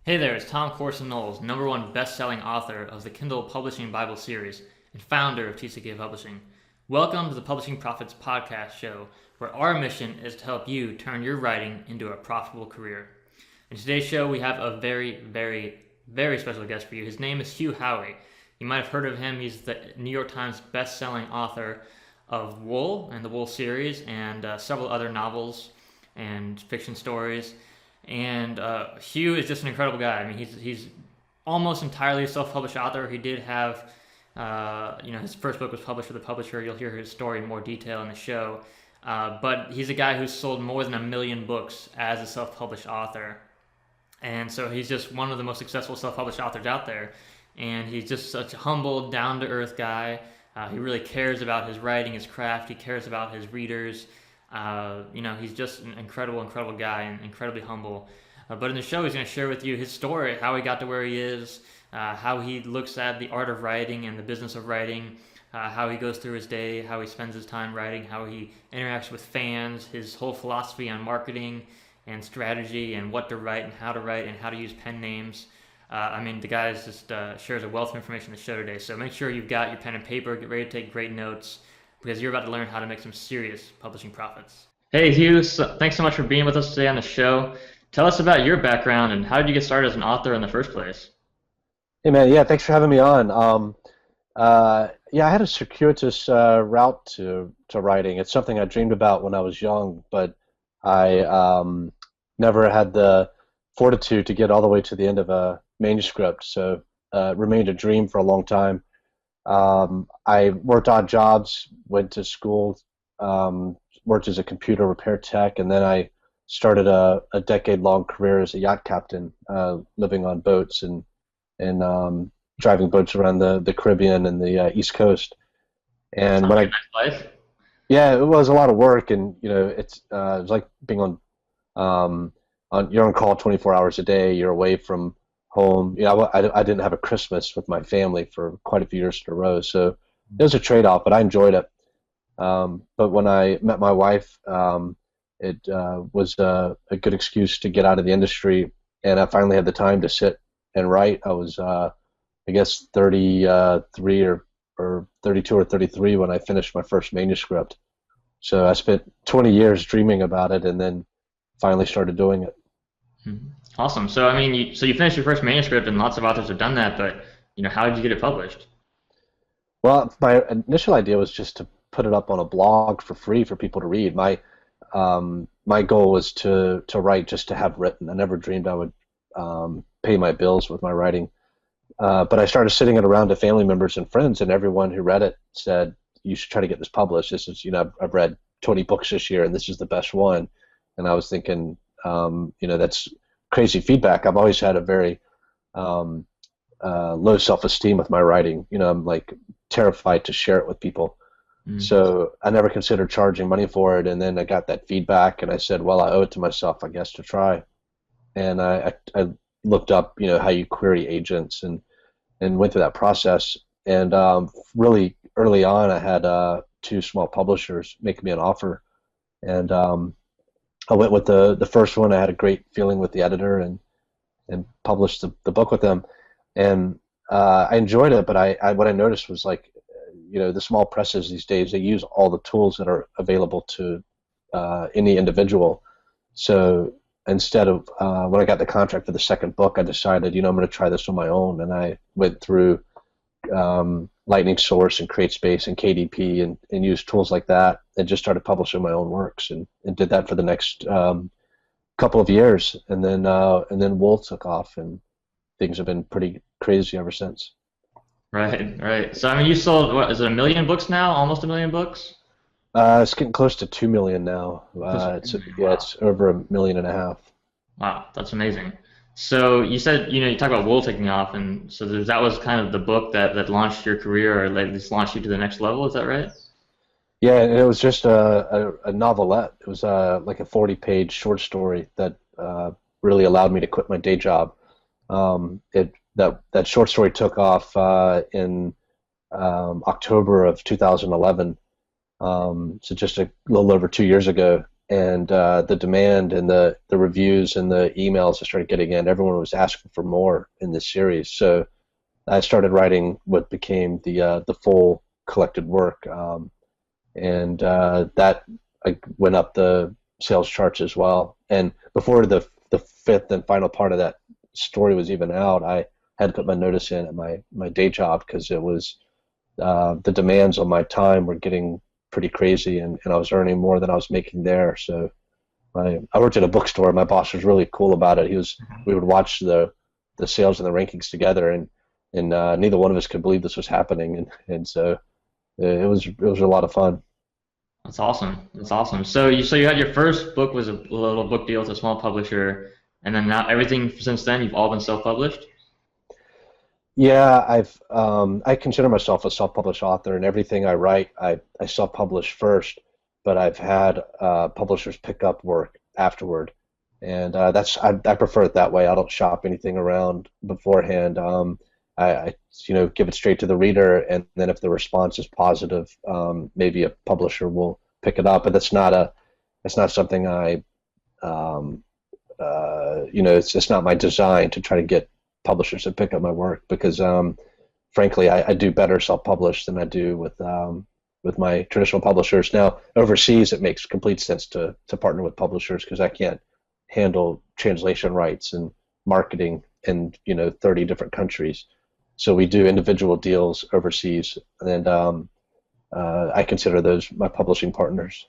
Hey there, it's Tom Corson-Knowles, #1 best-selling author of the Kindle Publishing Bible series and founder of TCK Publishing. Welcome to the Publishing Profits podcast show, where our mission is to help you turn your writing into a profitable career. In today's show, we have a very special guest for you. His name is Hugh Howey. You might have heard of him. He's the New York Times best-selling author of Wool and the Wool series and several other novels and fiction stories. And Hugh is just an incredible guy. I mean, he's almost entirely a self-published author. He did have, his first book was published with a publisher. You'll hear his story in more detail in the show. But he's a guy who's sold more than 1 million books as a self-published author. And so he's just one of the most successful self-published authors out there. And he's just such a humble, down-to-earth guy. He really cares about his writing, his craft. He cares about his readers. He's just an incredible guy and incredibly humble. But in the show, he's going to share with you his story, how he got to where he is, how he looks at the art of writing and the business of writing, how he goes through his day, how he spends his time writing, how he interacts with fans, his whole philosophy on marketing and strategy and what to write and how to use pen names. The guy just shares a wealth of information in the show today. So make sure you've got your pen and paper, get ready to take great notes, because you're about to learn how to make some serious publishing profits. Hey, Hugh, thanks so much for being with us today on the show. Tell us about your background and how did you get started as an author in the first place? Hey, man, yeah, thanks for having me on. I had a circuitous route to writing. It's something I dreamed about when I was young, but I never had the fortitude to get all the way to the end of a manuscript, so it remained a dream for a long time. I worked odd jobs, went to school, worked as a computer repair tech, and then I started a decade-long career as a yacht captain, living on boats and driving boats around the Caribbean and the East Coast. And when Nice life. yeah, it was a lot of work, and it was like being you're on call 24 hours a day. You're away from home. I didn't have a Christmas with my family for quite a few years in a row, so it was a trade-off, but I enjoyed it. But when I met my wife, it was a good excuse to get out of the industry, and I finally had the time to sit and write. I was, I guess, 33 or 32 or 33 when I finished my first manuscript. So I spent 20 years dreaming about it, and then finally started doing it. Awesome. So you finished your first manuscript, and lots of authors have done that. But how did you get it published? Well, my initial idea was just to put it up on a blog for free for people to read. My goal was to write just to have written. I never dreamed I would pay my bills with my writing. But I started sitting it around to family members and friends, and everyone who read it said, "You should try to get this published. This is, I've read 20 books this year, and this is the best one." And I was thinking, that's crazy feedback. I've always had a very low self-esteem with my writing. I'm like terrified to share it with people. So I never considered charging money for it, and then I got that feedback, and I said, well, I owe it to myself, I guess, to try. And I looked up, how you query agents and went through that process. And really early on, I had 2 small publishers make me an offer, and I went with the first one. I had a great feeling with the editor and published the book with them, and I enjoyed it. But what I noticed was, like, the small presses these days, they use all the tools that are available to any individual. So instead of when I got the contract for the second book, I decided, I'm going to try this on my own, and I went through Lightning Source and CreateSpace and KDP and used tools like that, and just started publishing my own works, and did that for the next couple of years, and then Wool took off, and things have been pretty crazy ever since. Right. So you sold, what is it, 1 million books now? Almost 1 million books? It's getting close to 2 million now. It's over 1.5 million. Wow, that's amazing. So you said, you talk about Wool taking off, and so that was kind of the book that launched your career, or at least launched you to the next level. Is that right? Yeah, and it was just a novelette. It was like a 40-page short story that really allowed me to quit my day job. That short story took off in October of 2011, so just a little over 2 years ago. and the demand and the reviews and the emails I started getting in, everyone was asking for more in this series. So I started writing what became the full collected work, and that went up the sales charts as well. And before the fifth and final part of that story was even out, I had to put my notice in at my day job because it was the demands on my time were getting pretty crazy, and I was earning more than I was making there. So I worked at a bookstore. My boss was really cool about it. We would watch the sales and the rankings together, and neither one of us could believe this was happening, and so it was a lot of fun. That's awesome. That's awesome. So you had your first book was a little book deal with a small publisher, and then now everything since then you've all been self-published. Yeah, I consider myself a self-published author, and everything I write, I self-publish first, but I've had publishers pick up work afterward, and I prefer it that way. I don't shop anything around beforehand. I give it straight to the reader, and then if the response is positive, maybe a publisher will pick it up. But that's not something it's not my design to try to get publishers to pick up my work, because frankly I do better self-published than I do with my traditional publishers. Now overseas it makes complete sense to partner with publishers because I can't handle translation rights and marketing in 30 different countries. So we do individual deals overseas, and I consider those my publishing partners.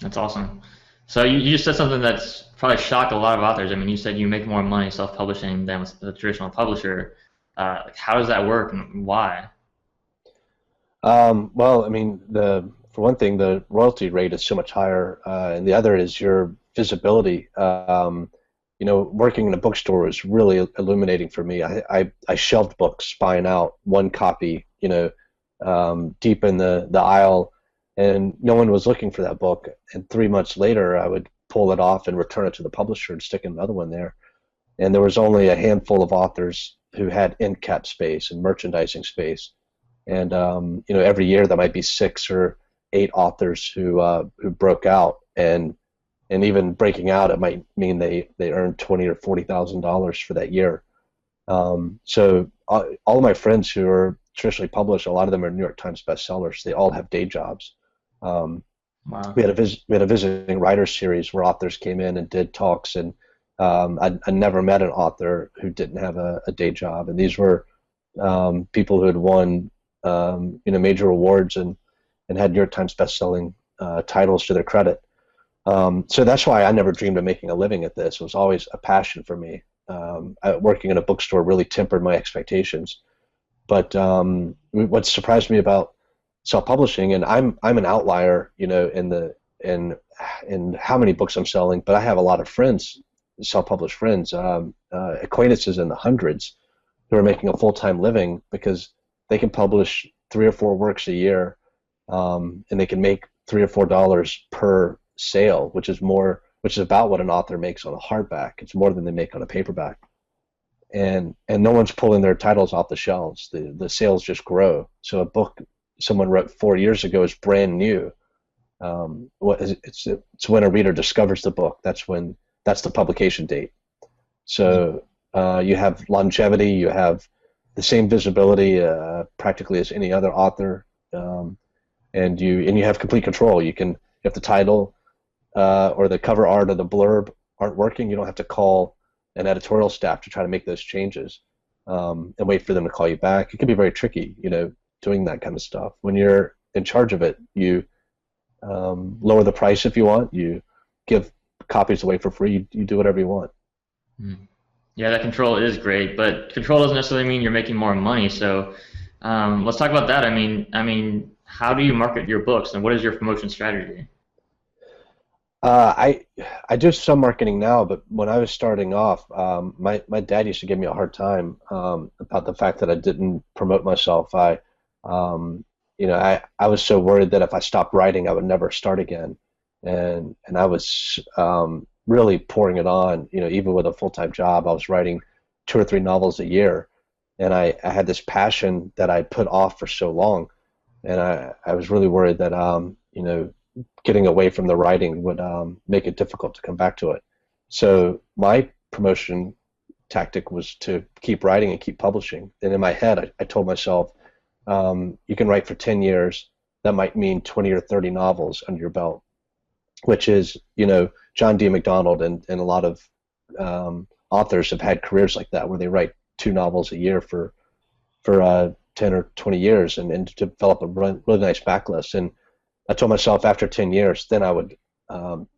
That's awesome. So you just said something that's probably shocked a lot of authors. I mean, you said you make more money self-publishing than with a traditional publisher. How does that work, and why? Well, I mean, for one thing, the royalty rate is so much higher, and the other is your visibility. Working in a bookstore was really illuminating for me. I shelved books, spying out one copy, deep in the aisle, and no one was looking for that book. And 3 months later, I would pull it off and return it to the publisher and stick another one there. And there was only a handful of authors who had end cap space and merchandising space. And every year there might be 6 or 8 authors who broke out, and even breaking out, it might mean they earned $20,000 or $40,000 for that year. So all of my friends who are traditionally published, a lot of them are New York Times bestsellers. They all have day jobs. Wow. We had a visiting writers series where authors came in and did talks, and I never met an author who didn't have a day job. And these were people who had won major awards and had New York Times bestselling titles to their credit. So that's why I never dreamed of making a living at this. It was always a passion for me. Working in a bookstore really tempered my expectations. But what surprised me about self-publishing, and I'm an outlier, in how many books I'm selling, but I have a lot of friends, self-published friends, acquaintances in the hundreds, who are making a full-time living because they can publish 3 or 4 works a year, and they can make $3 or $4 per sale, which is about what an author makes on a hardback. It's more than they make on a paperback, and no one's pulling their titles off the shelves. The sales just grow. So a book someone wrote 4 years ago is brand new. It's when a reader discovers the book. That's the publication date. So you have longevity. You have the same visibility practically as any other author, and you have complete control. If the title or the cover art or the blurb aren't working, you don't have to call an editorial staff to try to make those changes and wait for them to call you back. It can be very tricky, doing that kind of stuff. When you're in charge of it, you lower the price if you want. You give copies away for free. You do whatever you want. Yeah, that control is great, but control doesn't necessarily mean you're making more money. So let's talk about that. I mean, how do you market your books, and what is your promotion strategy? I do some marketing now, but when I was starting off, my dad used to give me a hard time about the fact that I didn't promote myself. I was so worried that if I stopped writing, I would never start again, and I was really pouring it on. Even with a full-time job, I was writing 2 or 3 novels a year, and I had this passion that I put off for so long, and I was really worried that getting away from the writing would make it difficult to come back to it. So my promotion tactic was to keep writing and keep publishing. And in my head, I told myself, you can write for 10 years. That might mean 20 or 30 novels under your belt, which is, John D. MacDonald and a lot of authors have had careers like that where they write 2 novels a year for 10 or 20 years and to develop a really nice backlist. And I told myself after 10 years, then I would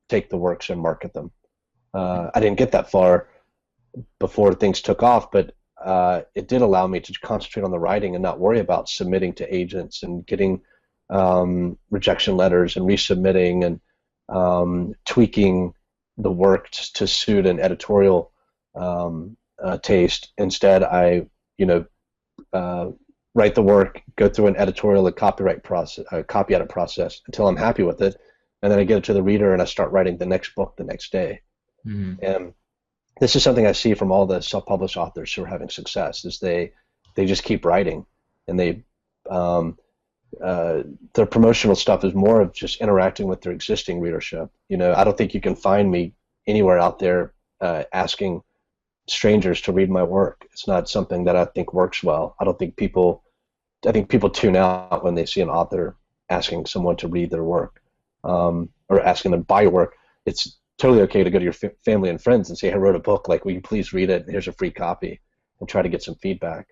take the works and market them. I didn't get that far before things took off, but it did allow me to concentrate on the writing and not worry about submitting to agents and getting rejection letters and resubmitting and tweaking the work to suit an editorial taste. Instead, I write the work, go through an editorial and copyright process, copy edit process until I'm happy with it, and then I get it to the reader and I start writing the next book the next day. Mm-hmm. And this is something I see from all the self-published authors who are having success, is they just keep writing, and they their promotional stuff is more of just interacting with their existing readership. I don't think you can find me anywhere out there asking strangers to read my work. It's not something that I think works well. I think people tune out when they see an author asking someone to read their work, or asking them to buy your work. It's totally okay to go to your family and friends and say, I wrote a book, will you please read it? Here's a free copy, and try to get some feedback.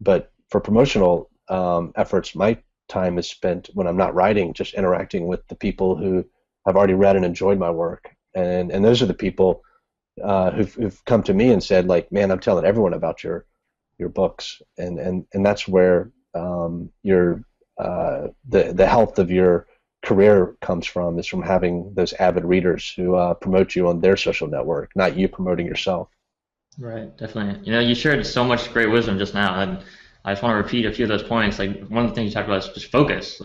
But for promotional efforts, my time is spent when I'm not writing, just interacting with the people who have already read and enjoyed my work. And those are the people who've come to me and said, man, I'm telling everyone about your books. And that's where the health of your career comes from, is from having those avid readers who promote you on their social network, not you promoting yourself. Right, definitely. You shared so much great wisdom just now, and I just want to repeat a few of those points. One of the things you talked about is just focus.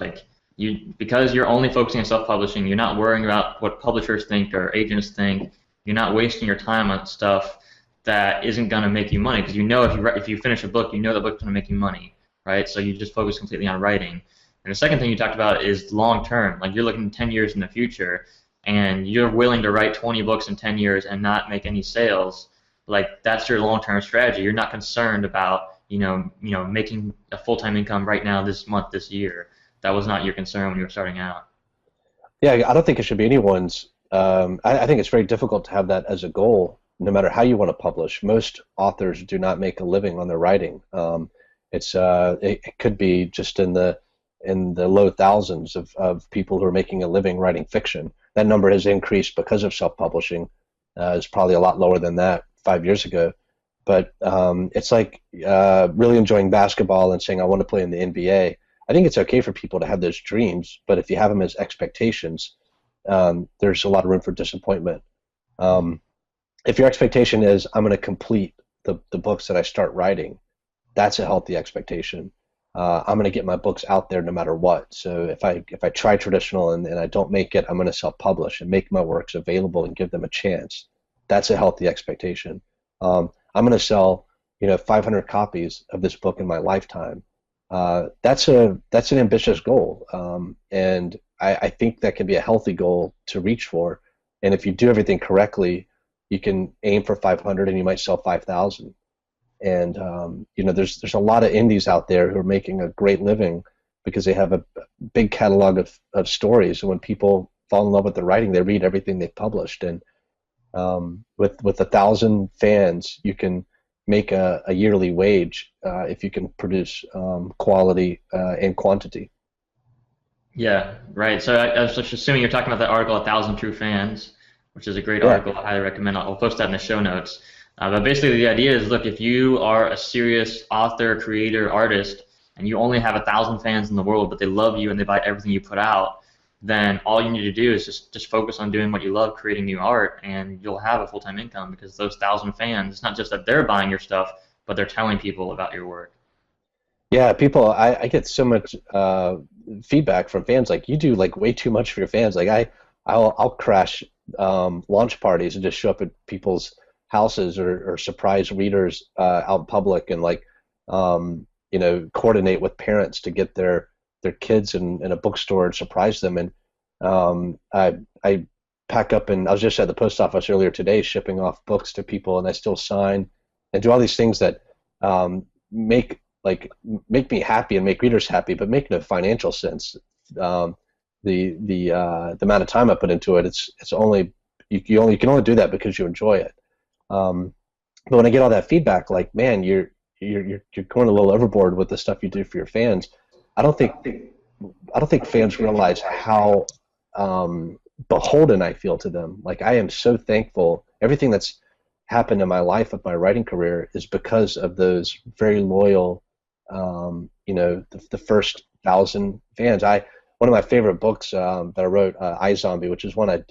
Because you're only focusing on self-publishing, you're not worrying about what publishers think or agents think. You're not wasting your time on stuff that isn't going to make you money, because if you finish a book, the book's going to make you money, right? So you just focus completely on writing. And the second thing you talked about is long-term. You're looking 10 years in the future, and you're willing to write 20 books in 10 years and not make any sales. That's your long-term strategy. You're not concerned about making a full-time income right now, this month, this year. That was not your concern when you were starting out. Yeah, I don't think it should be anyone's. I think it's very difficult to have that as a goal, no matter how you want to publish. Most authors do not make a living on their writing. It could be just in the low thousands of people who are making a living writing fiction. That number has increased because of self-publishing. It's probably a lot lower than that 5 years ago. But it's like really enjoying basketball and saying, I want to play in the NBA. I think it's okay for people to have those dreams, but if you have them as expectations, there's a lot of room for disappointment. If your expectation is, I'm going to complete the books that I start writing, that's a healthy expectation. I'm going to get my books out there no matter what. So if I try traditional and I don't make it, I'm going to self-publish and make my works available and give them a chance. That's a healthy expectation. I'm going to sell 500 copies of this book in my lifetime. That's an ambitious goal, and I think that can be a healthy goal to reach for. And if you do everything correctly, you can aim for 500 and you might sell 5,000. And there's a lot of indies out there who are making a great living because they have a big catalog of stories. And when people fall in love with the writing, they read everything they've published. And with 1,000 fans, you can make a yearly wage if you can produce quality and quantity. Yeah, right. So I was just assuming you're talking about that article, 1,000 True Fans, which is a great article. I highly recommend. I'll post that in the show notes. But basically the idea is, look, if you are a serious author, creator, artist, and you only have 1,000 fans in the world, but they love you and they buy everything you put out, then all you need to do is just focus on doing what you love, creating new art, and you'll have a full-time income, because those 1,000 fans, it's not just that they're buying your stuff, but they're telling people about your work. Yeah, people, I get so much feedback from fans, you do way too much for your fans. I'll crash launch parties and just show up at people's houses or surprise readers out in public and coordinate with parents to get their kids in a bookstore and surprise them. And I pack up, and I was just at the post office earlier today shipping off books to people, and I still sign and do all these things that um, make make me happy and make readers happy, but make no financial sense. Um, the amount of time I put into it, it's only you can only do that because you enjoy it. Um, but when I get all that feedback, like, man, you're going a little overboard with the stuff you do for your fans. I don't think I don't think fans realize how beholden I feel to them. Like, I am so thankful. Everything that's happened in my life of my writing career is because of those very loyal, the first 1,000 fans. One of my favorite books that I wrote, iZombie, which is one I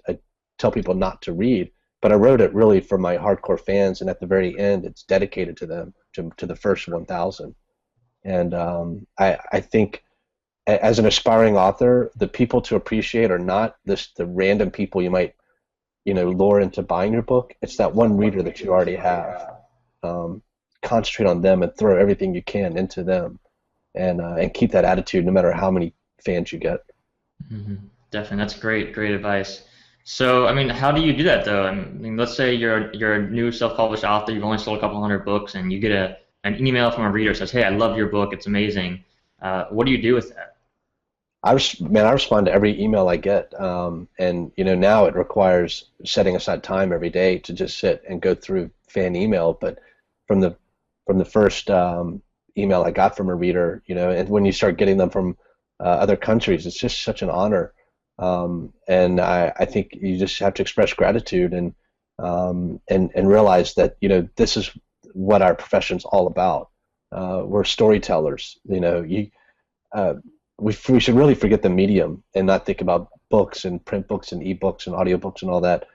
tell people not to read, but I wrote it really for my hardcore fans, and at the very end, it's dedicated to them, to the first 1,000. And I think as an aspiring author, the people to appreciate are not the random people you might lure into buying your book. It's that one reader that you already have. Concentrate on them and throw everything you can into them, and keep that attitude no matter how many fans you get. Mm-hmm. Definitely, that's great advice. So, I mean, how do you do that though? I mean, let's say you're a new self-published author, you've only sold a couple hundred books, and you get an email from a reader that says, "Hey, I love your book, it's amazing." What do you do with that? I respond to every email I get, and now it requires setting aside time every day to just sit and go through fan email. But from the first email I got from a reader, and when you start getting them from other countries, it's just such an honor. And I think you just have to express gratitude and realize that this is what our profession's all about. We're storytellers. We should really forget the medium and not think about books and print books and ebooks and audiobooks and all that.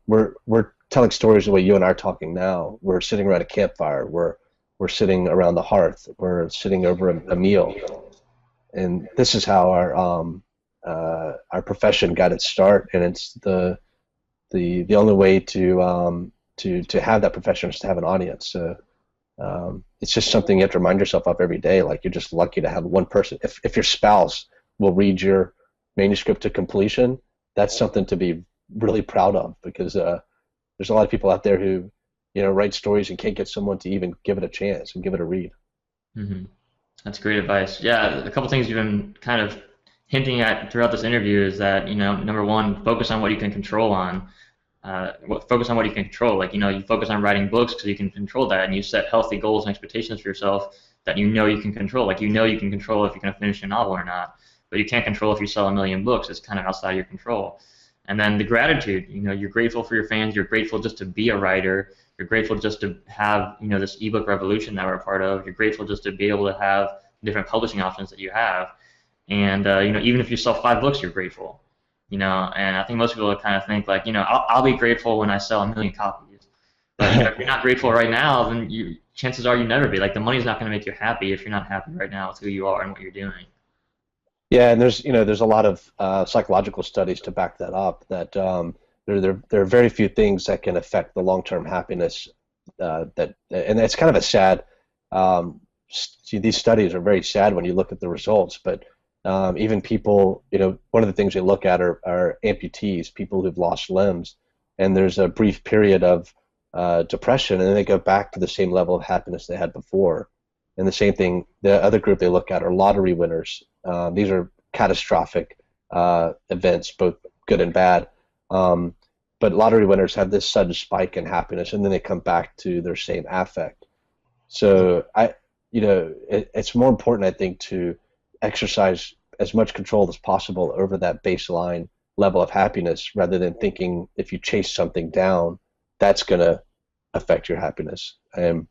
We're telling stories the way you and I are talking now. We're sitting around a campfire. We're sitting around the hearth. We're sitting over a meal, and this is how our profession got its start. And it's the only way to have that profession is to have an audience. So it's just something you have to remind yourself of every day. Like, you're just lucky to have one person. If your spouse will read your manuscript to completion, that's something to be really proud of, because there's a lot of people out there who write stories and can't get someone to even give it a chance and give it a read. Mm-hmm. That's great advice. Yeah, a couple things you've been kind of hinting at throughout this interview is that, number one, focus on what you can control on. Focus on what you can control. Like, you focus on writing books because you can control that, and you set healthy goals and expectations for yourself that you can control. Like, you can control if you're going to finish a novel or not, but you can't control if you sell 1,000,000 books. It's kind of outside your control. And then the gratitude. You're grateful for your fans. You're grateful just to be a writer. You're grateful just to have this ebook revolution that we're a part of. You're grateful just to be able to have different publishing options that you have. And even if you sell 5 books, you're grateful. And I think most people kind of think like, I'll be grateful when I sell 1,000,000 copies. But if you're not grateful right now, then chances are you never be. Like, the money's not going to make you happy if you're not happy right now with who you are and what you're doing. Yeah, and there's a lot of psychological studies to back that up. That there are very few things that can affect the long-term happiness. And it's kind of a sad. These studies are very sad when you look at the results, but even people, one of the things they look at are amputees, people who've lost limbs, and there's a brief period of depression, and then they go back to the same level of happiness they had before. And the same thing, the other group they look at are lottery winners. These are catastrophic events, both good and bad. But lottery winners have this sudden spike in happiness, and then they come back to their same affect. So it's more important, I think, to exercise as much control as possible over that baseline level of happiness, rather than thinking if you chase something down, that's going to affect your happiness. And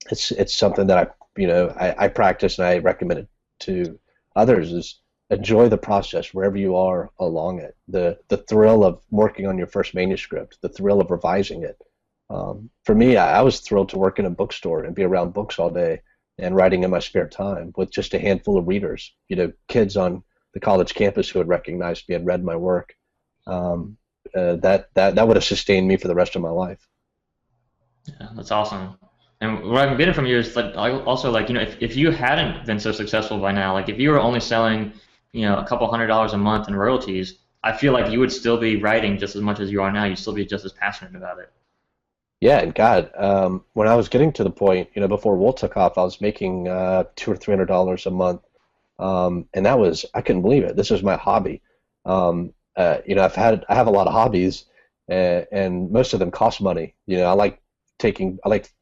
it's something that I practice, and I recommend it to others, is enjoy the process wherever you are along it. The thrill of working on your first manuscript, the thrill of revising it. For me, I was thrilled to work in a bookstore and be around books all day and writing in my spare time with just a handful of readers, kids on the college campus who had recognized me and read my work. That would have sustained me for the rest of my life. Yeah, that's awesome. And what I'm getting from you is like, also, like, if you hadn't been so successful by now, like if you were only selling a couple $100s a month in royalties, I feel like you would still be writing just as much as you are now. You'd still be just as passionate about it. Yeah, and God, when I was getting to the point, before Wool took off, I was making $200 or $300 a month, and that was I couldn't believe it. This was my hobby. I have a lot of hobbies, and most of them cost money. I like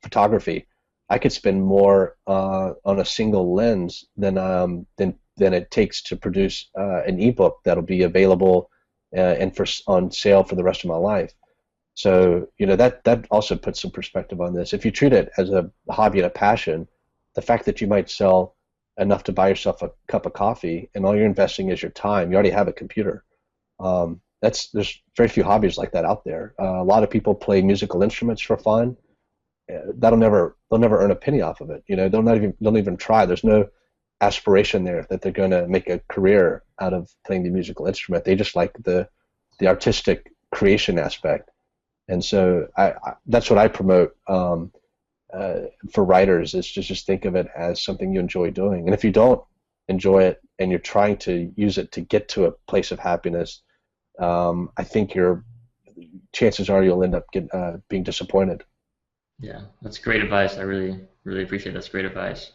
photography. I could spend more on a single lens than it takes to produce an ebook that'll be available and on sale for the rest of my life. So that also puts some perspective on this. If you treat it as a hobby and a passion, the fact that you might sell enough to buy yourself a cup of coffee and all you're investing is your time. You already have a computer. There's very few hobbies like that out there. A lot of people play musical instruments for fun. They'll never earn a penny off of it. They'll even try. There's no aspiration there that they're going to make a career out of playing the musical instrument. They just like the artistic creation aspect. And so that's what I promote for writers, is to just think of it as something you enjoy doing. And if you don't enjoy it and you're trying to use it to get to a place of happiness, I think your chances are you'll end up being disappointed. Yeah, that's great advice. I really, really appreciate that. That's great advice.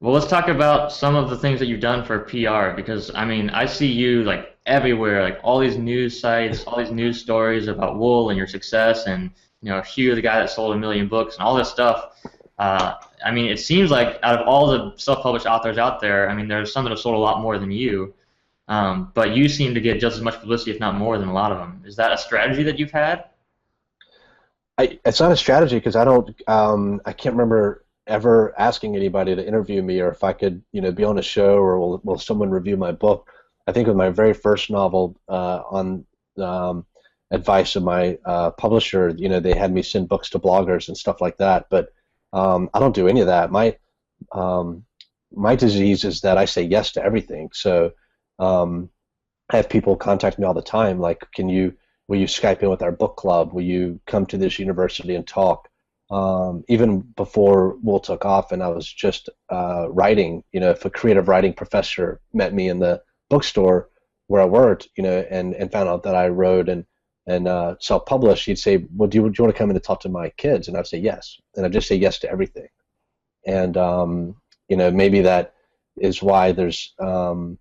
Well, let's talk about some of the things that you've done for PR, because I mean, I see you like everywhere, like all these news sites, all these news stories about Wool and your success, and Hugh, the guy that sold 1 million books, and all this stuff. I mean, it seems like out of all the self-published authors out there, I mean, there's some that have sold a lot more than you, but you seem to get just as much publicity, if not more, than a lot of them. Is that a strategy that you've had? It's not a strategy because I can't remember ever asking anybody to interview me, or if I could, be on a show, or will someone review my book. I think with my very first novel, on advice of my publisher, they had me send books to bloggers and stuff like that. But I don't do any of that. My disease is that I say yes to everything. So I have people contact me all the time, like, will you Skype in with our book club? Will you come to this university and talk? Even before Wool took off and I was just writing, if a creative writing professor met me in the bookstore where I worked, and found out that I wrote and self-published, he'd say, well, do you want to come in and talk to my kids? And I'd say yes. And I'd just say yes to everything. And, maybe that is why there's a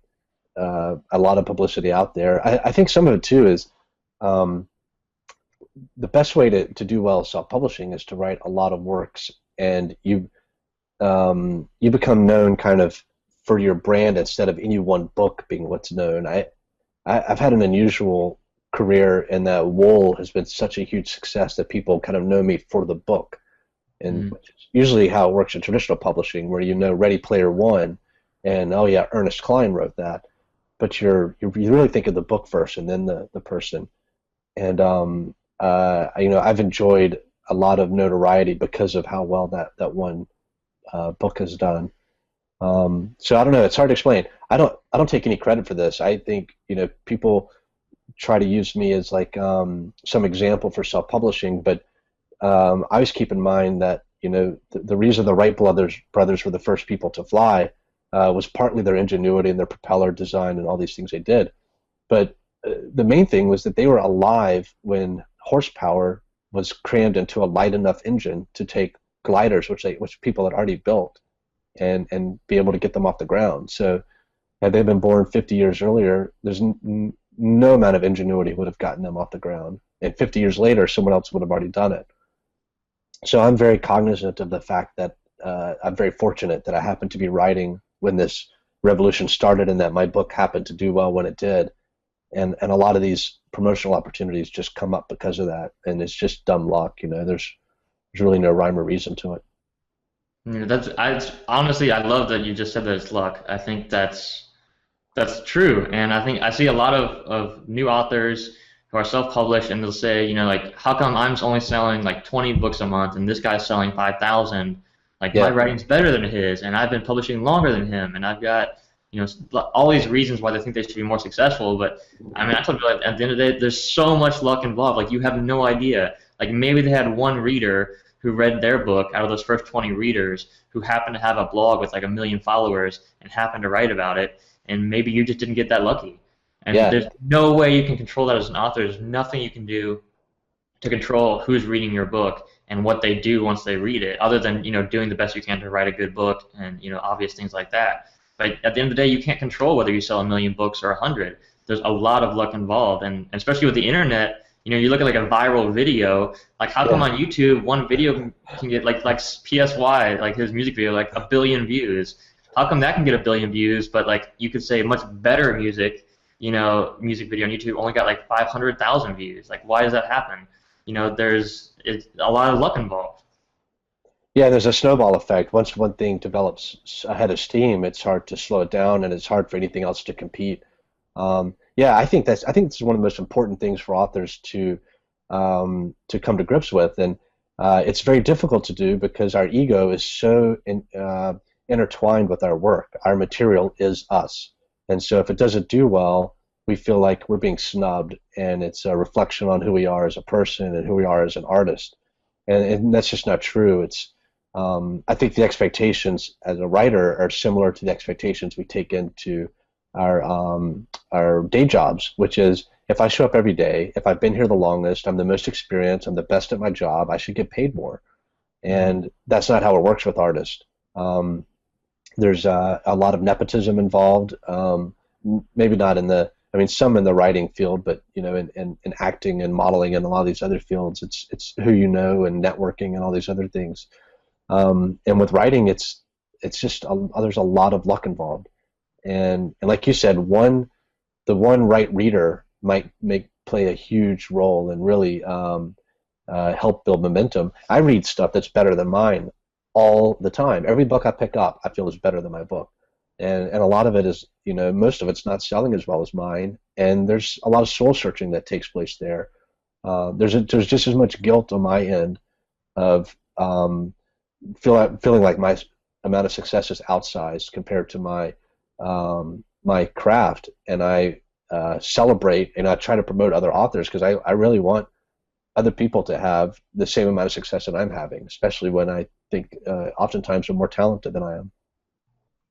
lot of publicity out there. I think some of it, too, is the best way to do well self-publishing is to write a lot of works, and you become known kind of for your brand instead of any one book being what's known. I've had an unusual career in that Wool has been such a huge success that people kind of know me for the book, and which is usually how it works in traditional publishing, where Ready Player One, and oh yeah, Ernest Cline wrote that, but you really think of the book first and then the person. And I've enjoyed a lot of notoriety because of how well that one book has done. So I don't know. It's hard to explain. I don't take any credit for this. I think people try to use me as like some example for self-publishing, but I always keep in mind that the reason the Wright brothers were the first people to fly was partly their ingenuity and their propeller design and all these things they did, but the main thing was that they were alive when horsepower was crammed into a light enough engine to take gliders, which people had already built, and be able to get them off the ground. So had they been born 50 years earlier, there's no amount of ingenuity would have gotten them off the ground. And 50 years later, someone else would have already done it. So I'm very cognizant of the fact that I'm very fortunate that I happened to be writing when this revolution started, and that my book happened to do well when it did. And a lot of these promotional opportunities just come up because of that, and it's just dumb luck. There's really no rhyme or reason to it. Honestly, I love that you just said that it's luck. I think that's true, and I think I see a lot of new authors who are self-published, and they'll say, like, how come I'm only selling like 20 books a month, and this guy's selling 5,000? Like, my writing's better than his, and I've been publishing longer than him, and I've got all these reasons why they think they should be more successful. But I mean, I told you, like, at the end of the day, there's so much luck involved. Like, you have no idea. Like, maybe they had one reader who read their book out of those first 20 readers who happened to have a blog with like 1 million followers and happened to write about it. and maybe you just didn't get that lucky. And Yeah. there's no way you can control that as an author. There's nothing you can do to control who's reading your book and what they do once they read it, other than, doing the best you can to write a good book and, obvious things like that. But at the end of the day, you can't control whether you sell 1 million books or 100. There's a lot of luck involved, and especially with the internet, you look at like a viral video, like how come on YouTube one video can get like PSY, like his music video, like 1 billion views? How come that can get 1 billion views, but like you could say much better music video on YouTube only got like 500,000 views? Like, why does that happen? There's a lot of luck involved. Yeah, there's a snowball effect. Once one thing develops ahead of steam, it's hard to slow it down, and it's hard for anything else to compete. Yeah, I think this is one of the most important things for authors to come to grips with, and it's very difficult to do because our ego is so intertwined with our work. Our material is us, and so if it doesn't do well, we feel like we're being snubbed, and it's a reflection on who we are as a person and who we are as an artist, and that's just not true. It's I think the expectations as a writer are similar to the expectations we take into our day jobs, which is if I show up every day, if I've been here the longest, I'm the most experienced, I'm the best at my job, I should get paid more. And that's not how it works with artists. There's a lot of nepotism involved. Maybe not some in the writing field, but in acting and modeling and a lot of these other fields, it's who you know and networking and all these other things. And with writing, it's just there's a lot of luck involved. And like you said, the one right reader might play a huge role and really help build momentum. I read stuff that's better than mine all the time. Every book I pick up, I feel is better than my book, and a lot of it is, most of it's not selling as well as mine, and there's a lot of soul searching that takes place there. There's just as much guilt on my end of feeling like my amount of success is outsized compared to my craft, and I celebrate and I try to promote other authors because I really want other people to have the same amount of success that I'm having, especially when I think oftentimes they're more talented than I am.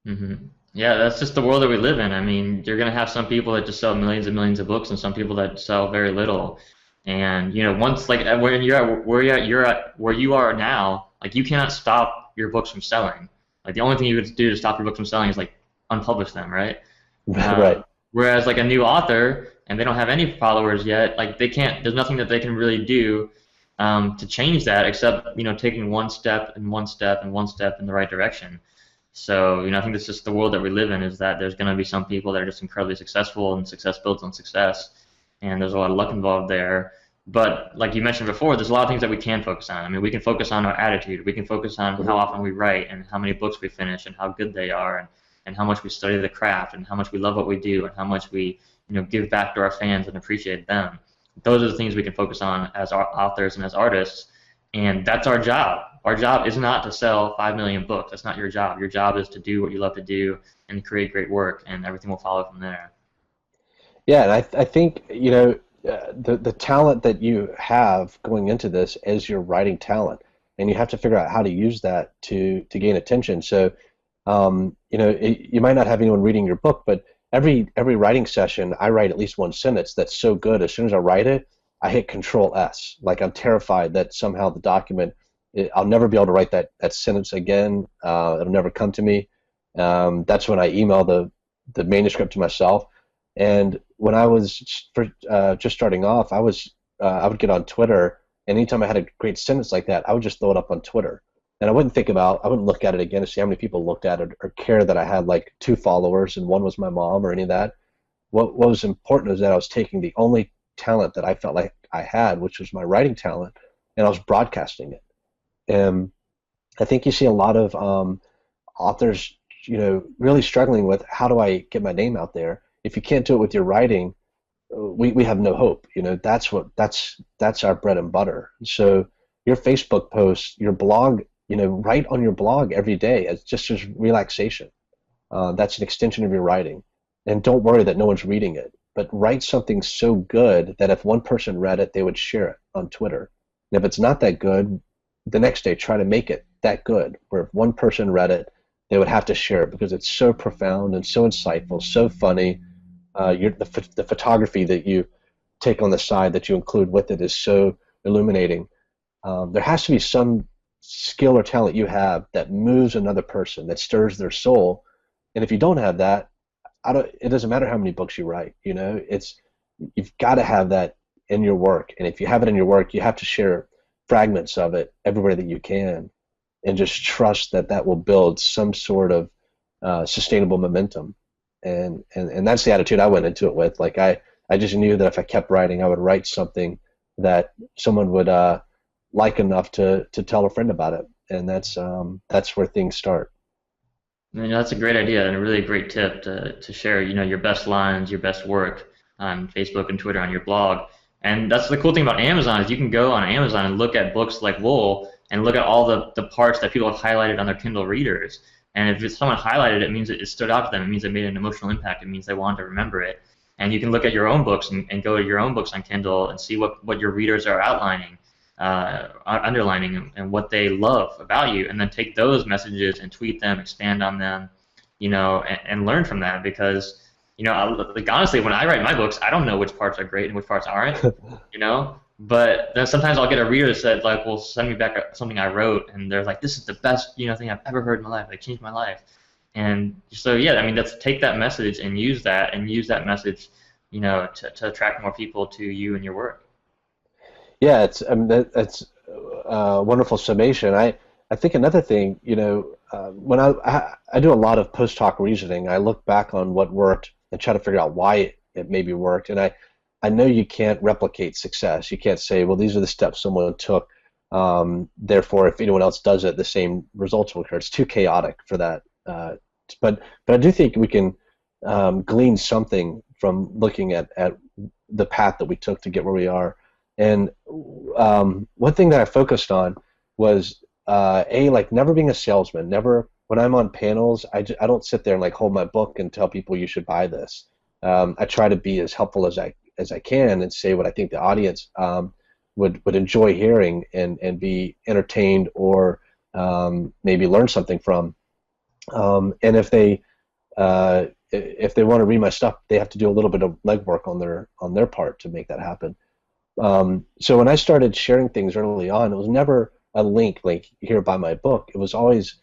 Mm-hmm. Yeah, that's just the world that we live in. I mean, you're gonna have some people that just sell millions and millions of books, and some people that sell very little. And once like when where you are now, like you cannot stop your books from selling. Like the only thing you could do to stop your books from selling is like unpublish them, right? Right. Whereas like a new author, and they don't have any followers yet, like they can't. There's nothing that they can really do to change that, except taking one step and one step and one step in the right direction. So I think that's just the world that we live in. Is that there's going to be some people that are just incredibly successful, and success builds on success, and there's a lot of luck involved there. But like you mentioned before, there's a lot of things that we can focus on. I mean, we can focus on our attitude. We can focus on how often we write and how many books we finish and how good they are, and how much we study the craft and how much we love what we do and how much we give back to our fans and appreciate them. Those are the things we can focus on as authors and as artists, and that's our job. Our job is not to sell 5 million books. That's not your job. Your job is to do what you love to do and create great work, and everything will follow from there. Yeah, and I think the talent that you have going into this is your writing talent, and you have to figure out how to use that to gain attention. So you might not have anyone reading your book, but every writing session, I write at least one sentence that's so good. As soon as I write it, I hit Control S. Like I'm terrified that somehow the document, I'll never be able to write that sentence again. It'll never come to me. That's when I email the manuscript to myself. And when I was just starting off, I would get on Twitter, and anytime I had a great sentence like that, I would just throw it up on Twitter. And I wouldn't look at it again to see how many people looked at it or care that I had like 2 followers and one was my mom or any of that. What was important is that I was taking the only talent that I felt like I had, which was my writing talent, and I was broadcasting it. And I think you see a lot of authors, really struggling with how do I get my name out there. If you can't do it with your writing, we have no hope. That's our bread and butter. So your Facebook posts, your blog, write on your blog every day as just as relaxation. That's an extension of your writing. And don't worry that no one's reading it, but write something so good that if one person read it, they would share it on Twitter. And if it's not that good, the next day try to make it that good, where if one person read it, they would have to share it because it's so profound and so insightful, so funny. The photography that you take on the side that you include with it is so illuminating. There has to be some skill or talent you have that moves another person, that stirs their soul. And if you don't have that, it doesn't matter how many books you write. You've got to have that in your work. And if you have it in your work, you have to share fragments of it everywhere that you can, and just trust that that will build some sort of sustainable momentum. And that's the attitude I went into it with. Like I just knew that if I kept writing, I would write something that someone would like enough to tell a friend about it. And that's where things start. That's a great idea and a really great tip to share, your best lines, your best work on Facebook and Twitter, on your blog. And that's the cool thing about Amazon is you can go on Amazon and look at books like Wool and look at all the parts that people have highlighted on their Kindle readers. And if someone highlighted it, it means it stood out to them. It means it made an emotional impact. It means they wanted to remember it. And you can look at your own books and go to your own books on Kindle and see what your readers are outlining, underlining, and what they love about you, and then take those messages and tweet them, expand on them, and learn from that. Because, honestly, when I write my books, I don't know which parts are great and which parts aren't, But then sometimes I'll get a reader that will send me back something I wrote, and they're like, "This is the best thing I've ever heard in my life. It changed my life." And so let's take that message and use that message, to attract more people to you and your work. Yeah, that's a wonderful summation. I think another thing, when I do a lot of post hoc reasoning, I look back on what worked and try to figure out why it maybe worked, and I know you can't replicate success. You can't say, well, these are the steps someone took, therefore if anyone else does it, the same results will occur. It's too chaotic for that. But I do think we can glean something from looking at the path that we took to get where we are. And one thing that I focused on was never being a salesman. Never, when I'm on panels, I don't sit there and hold my book and tell people you should buy this. I try to be as helpful as I can and say what I think the audience would enjoy hearing and be entertained or maybe learn something from. And if they want to read my stuff, they have to do a little bit of legwork on their part to make that happen. So when I started sharing things early on, it was never a link like here, buy my book. It was always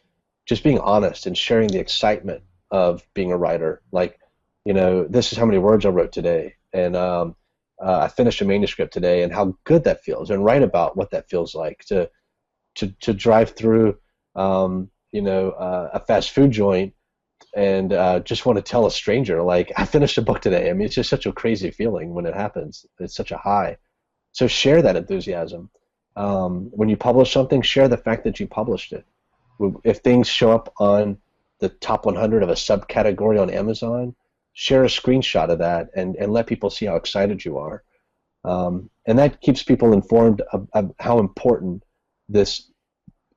just being honest and sharing the excitement of being a writer. This is how many words I wrote today, and I finished a manuscript today, and how good that feels, and write about what that feels like to drive through a fast food joint and just want to tell a stranger I finished a book today. I mean, it's just such a crazy feeling when it happens. It's such a high. So share that enthusiasm. When you publish something, share the fact that you published it. If things show up on the top 100 of a subcategory on Amazon, share a screenshot of that and let people see how excited you are. And that keeps people informed of how important this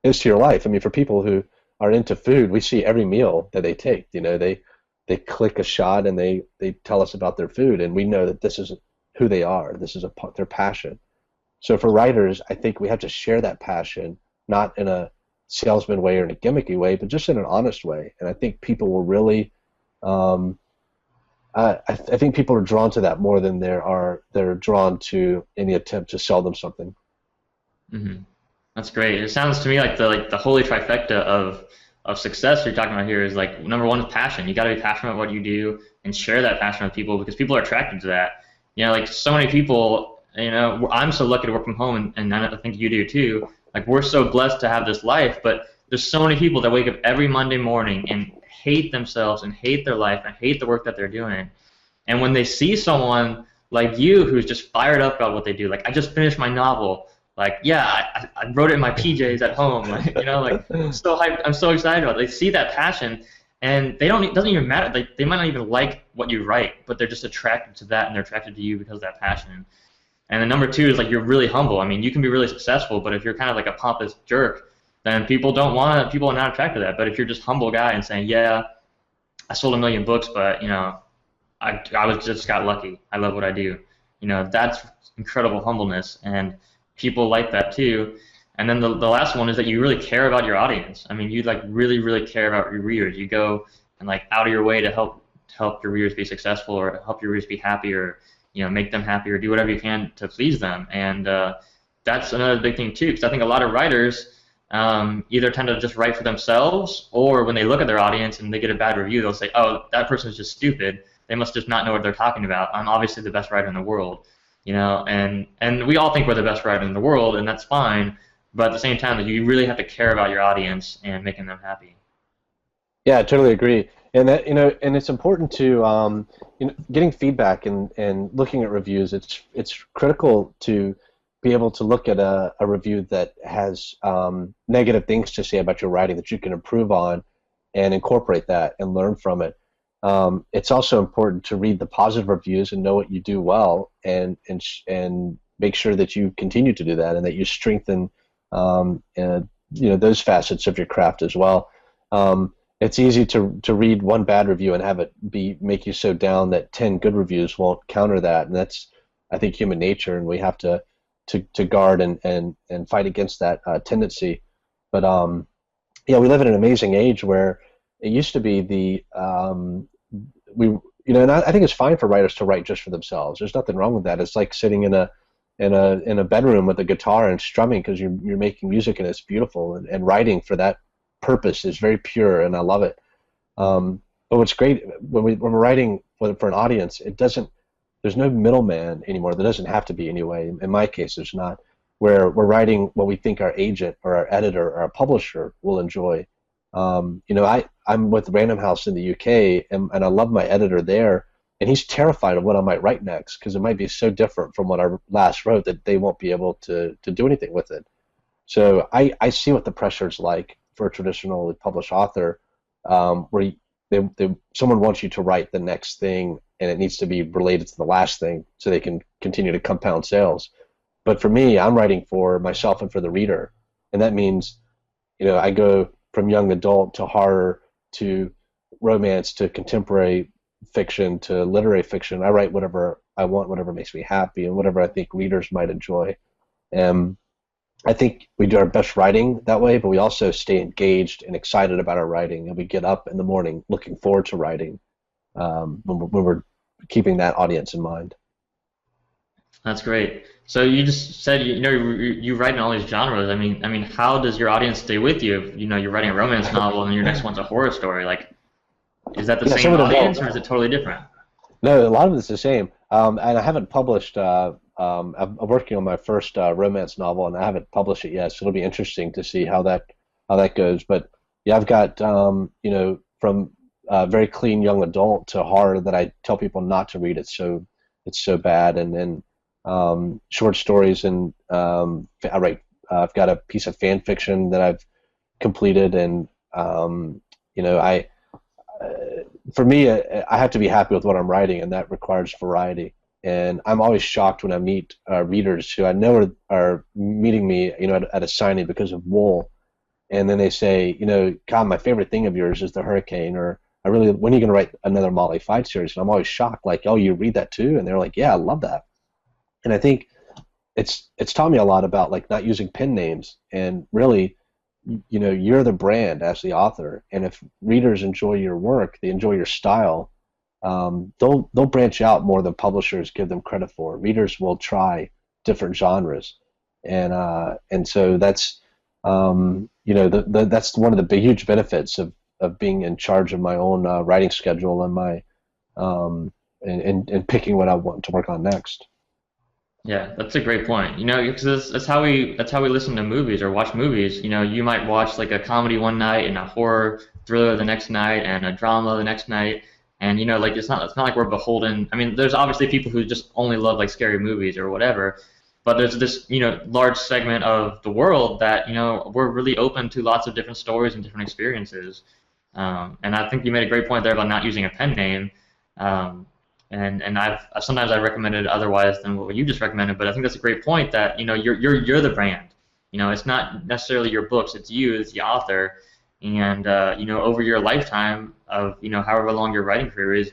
is to your life. I mean, for people who are into food, we see every meal that they take. They click a shot and they tell us about their food, and we know that this is who they are. This is their passion. So for writers, I think we have to share that passion, not in a salesman way or in a gimmicky way, but just in an honest way. And I think people will really I think people are drawn to that more than they're drawn to any attempt to sell them something. Mm-hmm. That's great. It sounds to me like the holy trifecta of success you're talking about here is number one is passion. You got to be passionate about what you do and share that passion with people, because people are attracted to that. So many people. I'm so lucky to work from home, and I think you do too. We're so blessed to have this life, but there's so many people that wake up every Monday morning and hate themselves and hate their life and hate the work that they're doing. And when they see someone like you who's just fired up about what they do, I just finished my novel, I wrote it in my PJs at home, I'm so hyped, I'm so excited about it. They see that passion, and it doesn't even matter, they might not even like what you write, but they're just attracted to that, and they're attracted to you because of that passion. And then number two is you're really humble. I mean, you can be really successful, but if you're kind of a pompous jerk, then people are not attracted to that. But if you're just a humble guy and saying, yeah, I sold 1 million books, but I was just got lucky. I love what I do. That's incredible humbleness, and people like that too. And then the last one is that you really care about your audience. I mean, you like really, really care about your readers. You go and like out of your way to help your readers be successful, or help your readers be happy, or make them happy, or do whatever you can to please them. And that's another big thing too, because I think a lot of writers either tend to just write for themselves, or when they look at their audience and they get a bad review, they'll say, "Oh, that person's just stupid. They must just not know what they're talking about. I'm obviously the best writer in the world." And we all think we're the best writer in the world, and that's fine. But at the same time, you really have to care about your audience and making them happy. Yeah, I totally agree. And that, and it's important to getting feedback and looking at reviews. It's critical to be able to look at a review that has negative things to say about your writing that you can improve on, and incorporate that and learn from it. It's also important to read the positive reviews and know what you do well, and make sure that you continue to do that, and that you strengthen those facets of your craft as well. It's easy to read one bad review and have it make you so down that 10 good reviews won't counter that, and that's, I think, human nature, and we have to guard and fight against that tendency. But we live in an amazing age where it used to be and I think it's fine for writers to write just for themselves. There's nothing wrong with that. It's like sitting in a bedroom with a guitar and strumming because you're making music and it's beautiful, and writing for that purpose is very pure, and I love it. But what's great when we're writing for an audience, there's no middleman anymore. There doesn't have to be anyway. In my case, there's not. Where we're writing what we think our agent or our editor or our publisher will enjoy. I'm with Random House in the UK, and I love my editor there, and he's terrified of what I might write next, because it might be so different from what I last wrote that they won't be able to do anything with it. So I see what the pressure is like for a traditionally published author, where someone wants you to write the next thing, and it needs to be related to the last thing so they can continue to compound sales. But for me, I'm writing for myself and for the reader, and that means, I go from young adult to horror to romance to contemporary fiction to literary fiction. I write whatever I want, whatever makes me happy, and whatever I think readers might enjoy. And I think we do our best writing that way, but we also stay engaged and excited about our writing, and we get up in the morning looking forward to writing, when we're keeping that audience in mind. That's great. So you just said you write in all these genres. I mean, how does your audience stay with you? If, you're writing a romance novel and your next one's a horror story. Like, is that the same audience, or is it totally different? No, a lot of it's the same. And I haven't published. I'm working on my first romance novel, and I haven't published it yet. So it'll be interesting to see how that goes. But yeah, I've got from very clean young adult to horror that I tell people not to read. It's so bad, and then short stories, and I write. I've got a piece of fan fiction that I've completed, and for me, I have to be happy with what I'm writing, and that requires variety. And I'm always shocked when I meet readers who I know are meeting me, at a signing because of Wool, and then they say, God, my favorite thing of yours is The Hurricane, or when are you going to write another Molly Fight series? And I'm always shocked, like, oh, you read that too? And they're like, yeah, I love that. And I think it's taught me a lot about, like, not using pen names, and really, you're the brand as the author, and if readers enjoy your work, they enjoy your style, they'll branch out more than publishers give them credit for. Readers will try different genres, and so that's that's one of the huge benefits of being in charge of my own writing schedule, and my and picking what I want to work on next. Yeah, that's a great point. Because that's how we listen to movies or watch movies. You might watch like a comedy one night and a horror thriller the next night and a drama the next night, and like it's not like we're beholden. I mean, there's obviously people who just only love like scary movies or whatever, but there's this large segment of the world that we're really open to lots of different stories and different experiences. And I think you made a great point there about not using a pen name. And I've sometimes I recommended otherwise than what you just recommended, but I think that's a great point that you're the brand. It's not necessarily your books, it's you, it's the author, and over your lifetime of however long your writing career is,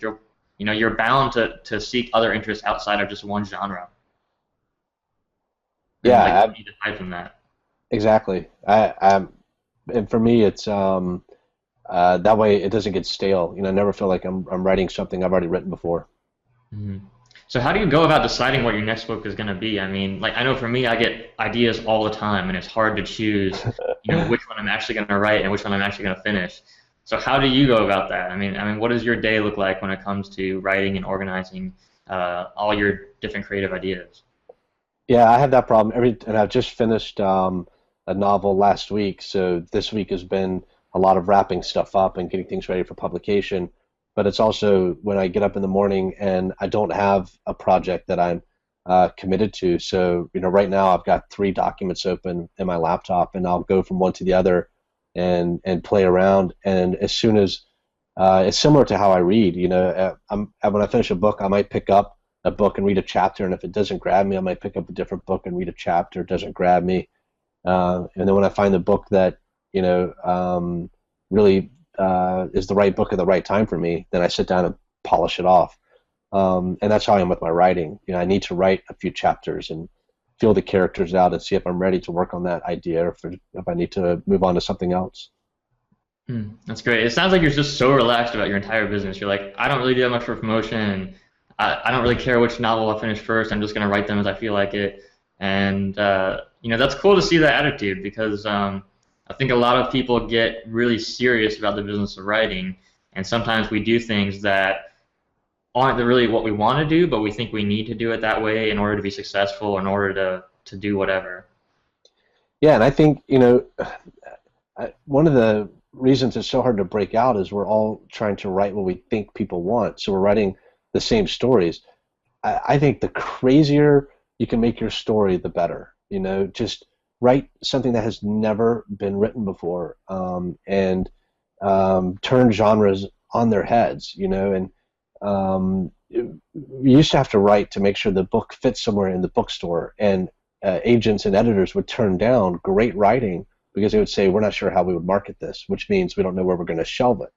you're bound to seek other interests outside of just one genre. Yeah, you need to hide from that. Exactly. And for me, it's that way it doesn't get stale. I never feel like I'm writing something I've already written before. Mhm. So how do you go about deciding what your next book is going to be? I mean, like I know for me, I get ideas all the time, and it's hard to choose, which one I'm actually going to write and which one I'm actually going to finish. So how do you go about that? I mean, what does your day look like when it comes to writing and organizing all your different creative ideas? Yeah, I have that problem. And I've just finished a novel last week, so this week has been a lot of wrapping stuff up and getting things ready for publication. But it's also when I get up in the morning and I don't have a project that I'm committed to. So, right now I've got 3 documents open in my laptop, and I'll go from one to the other and play around. And as soon as it's similar to how I read, when I finish a book, I might pick up a book and read a chapter, and if it doesn't grab me, I might pick up a different book and read a chapter. It doesn't grab me, and then when I find the book that really is the right book at the right time for me, then I sit down and polish it off. And that's how I am with my writing. I need to write a few chapters and feel the characters out and see if I'm ready to work on that idea, or if I need to move on to something else. That's great. It sounds like you're just so relaxed about your entire business. You're like, I don't really do that much for promotion, and I don't really care which novel I finish first. I'm just going to write them as I feel like it. And, that's cool to see that attitude because I think a lot of people get really serious about the business of writing, and sometimes we do things that aren't really what we want to do, but we think we need to do it that way in order to be successful, in order to do whatever. Yeah, and I think one of the reasons it's so hard to break out is we're all trying to write what we think people want. So we're writing the same stories. I think the crazier you can make your story, the better. Just write something that has never been written before, and turn genres on their heads. And you used to have to write to make sure the book fits somewhere in the bookstore, and agents and editors would turn down great writing because they would say, we're not sure how we would market this, which means we don't know where we're going to shelve it.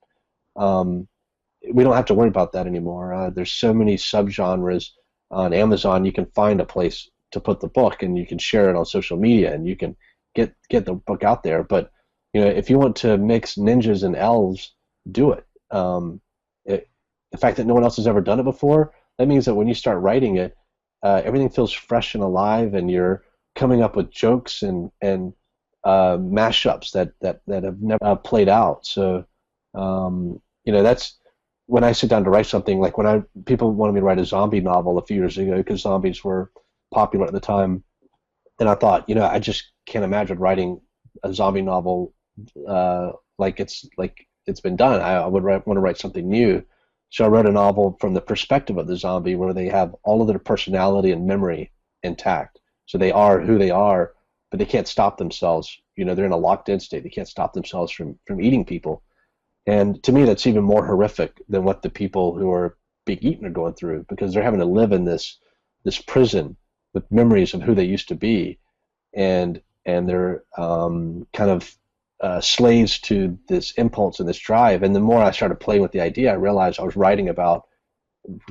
We don't have to worry about that anymore. There's so many subgenres on Amazon. You can find a place to put the book, and you can share it on social media, and you can get the book out there. But if you want to mix ninjas and elves, do it. The fact that no one else has ever done it before, that means that when you start writing it, everything feels fresh and alive, and you're coming up with jokes and mashups that have never played out. So that's when I sit down to write something. Like when people wanted me to write a zombie novel a few years ago because zombies were popular at the time, and I thought, I just can't imagine writing a zombie novel like it's been done. I would want to write something new. So I wrote a novel from the perspective of the zombie, where they have all of their personality and memory intact. So they are who they are, but they can't stop themselves. They're in a locked-in state. They can't stop themselves from eating people. And to me, that's even more horrific than what the people who are being eaten are going through, because they're having to live in this prison with memories of who they used to be, and they're kind of slaves to this impulse and this drive. And the more I started playing with the idea, I realized I was writing about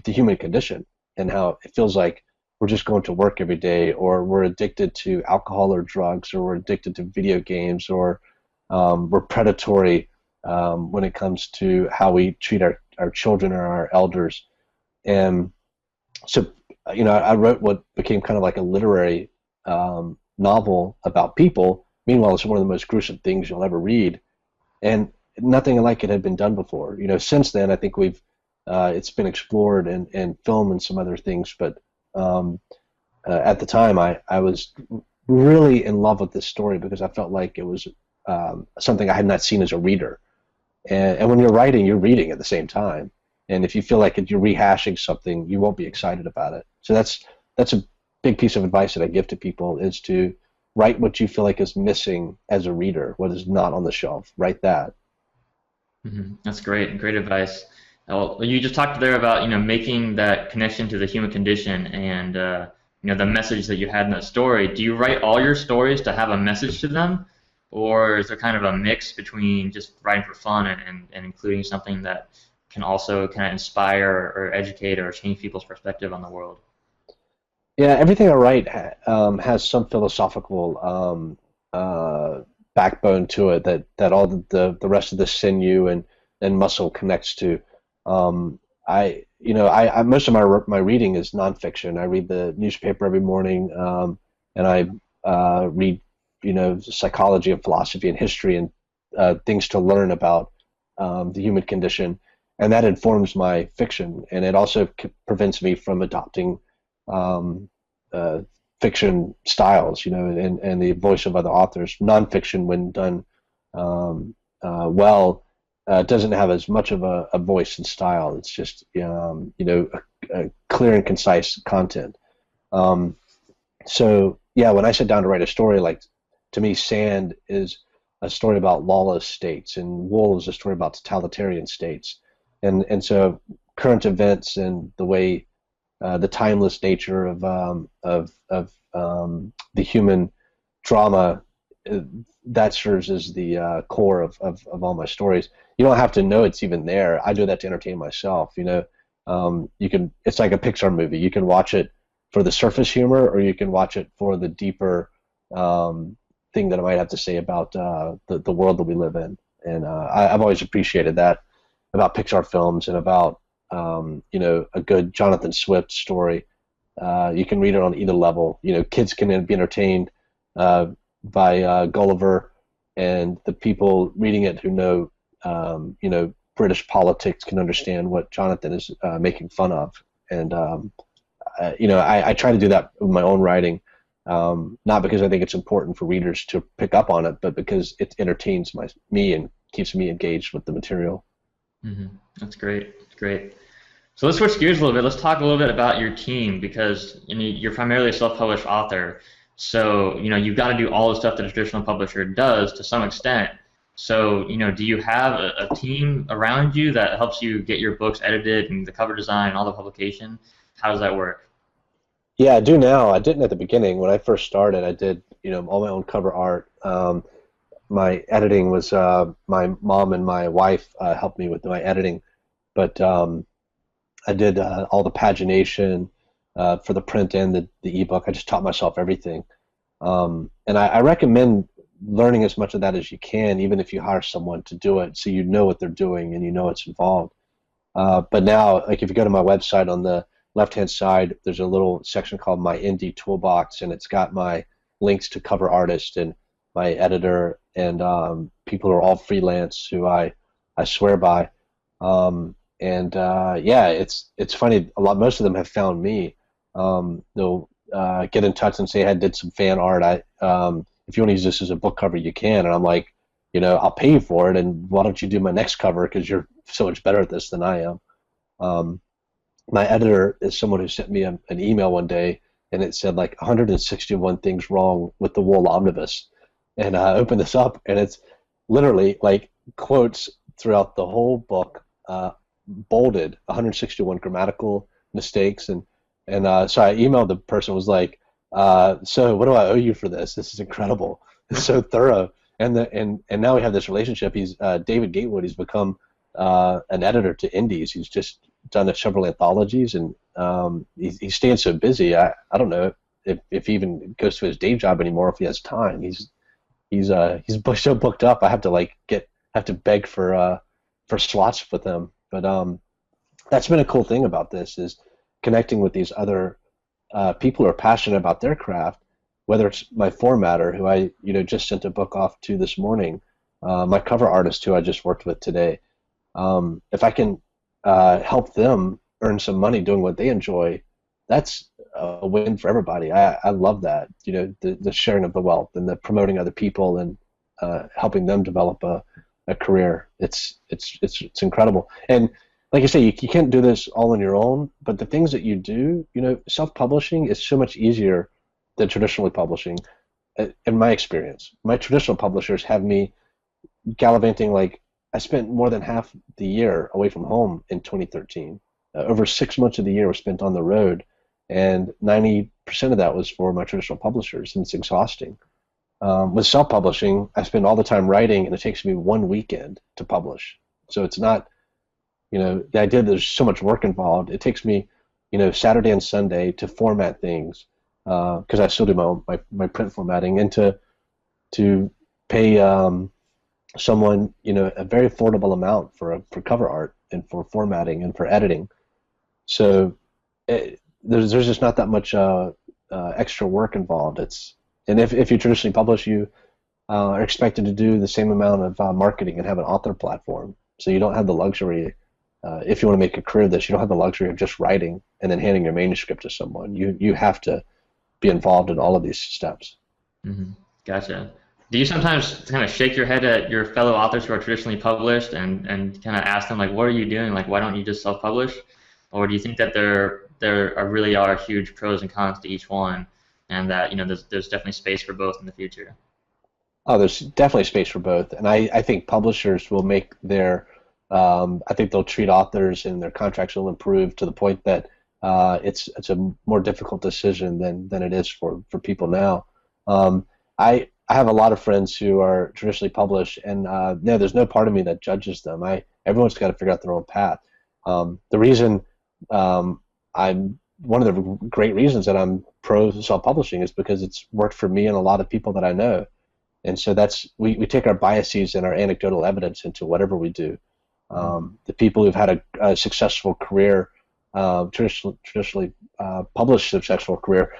the human condition and how it feels like we're just going to work every day, or we're addicted to alcohol or drugs, or we're addicted to video games, or we're predatory when it comes to how we treat our children or our elders. And so, I wrote what became kind of like a literary novel about people. Meanwhile, it's one of the most gruesome things you'll ever read, and nothing like it had been done before. Since then, I think it's been explored in film and some other things, but at the time, I was really in love with this story because I felt like it was something I had not seen as a reader. And when you're writing, you're reading at the same time. And if you feel like you're rehashing something, you won't be excited about it. So that's a big piece of advice that I give to people, is to write what you feel like is missing as a reader, what is not on the shelf. Write that. That's great advice. Well, you just talked there about making that connection to the human condition and the message that you had in that story. Do you write all your stories to have a message to them, or is there kind of a mix between just writing for fun and including something that can also kind of inspire or educate or change people's perspective on the world? Yeah, everything I write has some philosophical backbone to it that all the rest of the sinew and muscle connects to. I most of my reading is nonfiction. I read the newspaper every morning, and I read psychology and philosophy and history and things to learn about the human condition, and that informs my fiction. And it also prevents me from adopting um, fiction styles, and the voice of other authors. Nonfiction, when done well, doesn't have as much of a voice and style. It's just a clear and concise content. So yeah, when I sit down to write a story, like, to me, Sand is a story about lawless states, and Wool is a story about totalitarian states, and so current events and the way the timeless nature of the human drama, that serves as the core of all my stories. You don't have to know it's even there. I do that to entertain myself. It's like a Pixar movie. You can watch it for the surface humor, or you can watch it for the deeper thing that I might have to say about the world that we live in. And I've always appreciated that about Pixar films and about a good Jonathan Swift story. You can read it on either level. Kids can be entertained by Gulliver, and the people reading it who know British politics can understand what Jonathan is making fun of. And I try to do that with my own writing, not because I think it's important for readers to pick up on it, but because it entertains me and keeps me engaged with the material. Mm-hmm. That's great. That's great. So let's switch gears a little bit. Let's talk a little bit about your team, because you're primarily a self-published author. So you've got to do all the stuff that a traditional publisher does to some extent. So do you have a team around you that helps you get your books edited and the cover design and all the publication? How does that work? Yeah, I do now. I didn't at the beginning. When I first started, I did all my own cover art. My editing was my mom and my wife helped me with my editing, but I did all the pagination for the print and the ebook. I just taught myself everything, and I recommend learning as much of that as you can, even if you hire someone to do it, so you know what they're doing and you know what's involved. But now, like, if you go to my website, on the left-hand side, there's a little section called My Indie Toolbox, and it's got my links to cover artists and my editor and people who are all freelance who I swear by. Yeah, it's funny. Most of them have found me. They'll get in touch and say, "I did some fan art. If you want to use this as a book cover, you can." And I'm like, I'll pay you for it. And why don't you do my next cover, because you're so much better at this than I am. My editor is someone who sent me an email one day, and it said like 161 things wrong with the Wool Omnibus. And I opened this up, and it's literally like quotes throughout the whole book, bolded, 161 grammatical mistakes. And so I emailed the person, was like, so what do I owe you for this? This is incredible. It's so thorough. And now we have this relationship. He's David Gatewood. He's become an editor to Indies. He's just done several anthologies, and he's staying so busy. I don't know if he even goes to his day job anymore, if he has time. He's so booked up. I have to beg for slots with him. But that's been a cool thing about this, is connecting with these other people who are passionate about their craft. Whether it's my formatter, who I just sent a book off to this morning, my cover artist, who I just worked with today. If I can help them earn some money doing what they enjoy, that's a win for everybody. I love that. The sharing of the wealth and the promoting other people and helping them develop a career. It's incredible. And like I say, you can't do this all on your own, but the things that you do, self-publishing is so much easier than traditionally publishing, in my experience. My traditional publishers have me gallivanting. Like, I spent more than half the year away from home in 2013. Over 6 months of the year was spent on the road, and 90% of that was for my traditional publishers, and it's exhausting. With self-publishing, I spend all the time writing, and it takes me one weekend to publish. So it's not, the idea that there's so much work involved. It takes me, Saturday and Sunday to format things, because I still do my print formatting, and to to pay someone, a very affordable amount for cover art and for formatting and for editing. So there's just not that much extra work involved. And if you traditionally publish, you are expected to do the same amount of marketing and have an author platform. So you don't have the luxury, if you want to make a career of this, you don't have the luxury of just writing and then handing your manuscript to someone. You have to be involved in all of these steps. Mm-hmm. Gotcha. Do you sometimes kind of shake your head at your fellow authors who are traditionally published and kind of ask them, like, what are you doing? Like, why don't you just self-publish? Or do you think that there really are huge pros and cons to each one, and that there's definitely space for both in the future? Oh, there's definitely space for both, and I think publishers will make their I think they'll treat authors and their contracts will improve to the point that it's a more difficult decision than it is for people now. I have a lot of friends who are traditionally published, and there's no part of me that judges them. Everyone's got to figure out their own path. The reason I'm one of the great reasons that I'm pro self-publishing is because it's worked for me and a lot of people that I know, and so we take our biases and our anecdotal evidence into whatever we do. The people who've had a successful career, traditionally published successful career.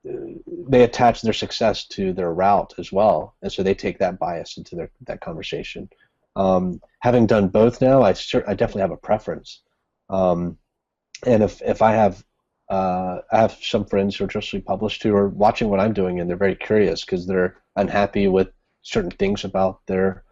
They attach their success to their route as well, and so they take that bias into that conversation. Having done both now, I definitely have a preference. And if I have some friends who are traditionally published who are watching what I'm doing, and they're very curious because they're unhappy with certain things about their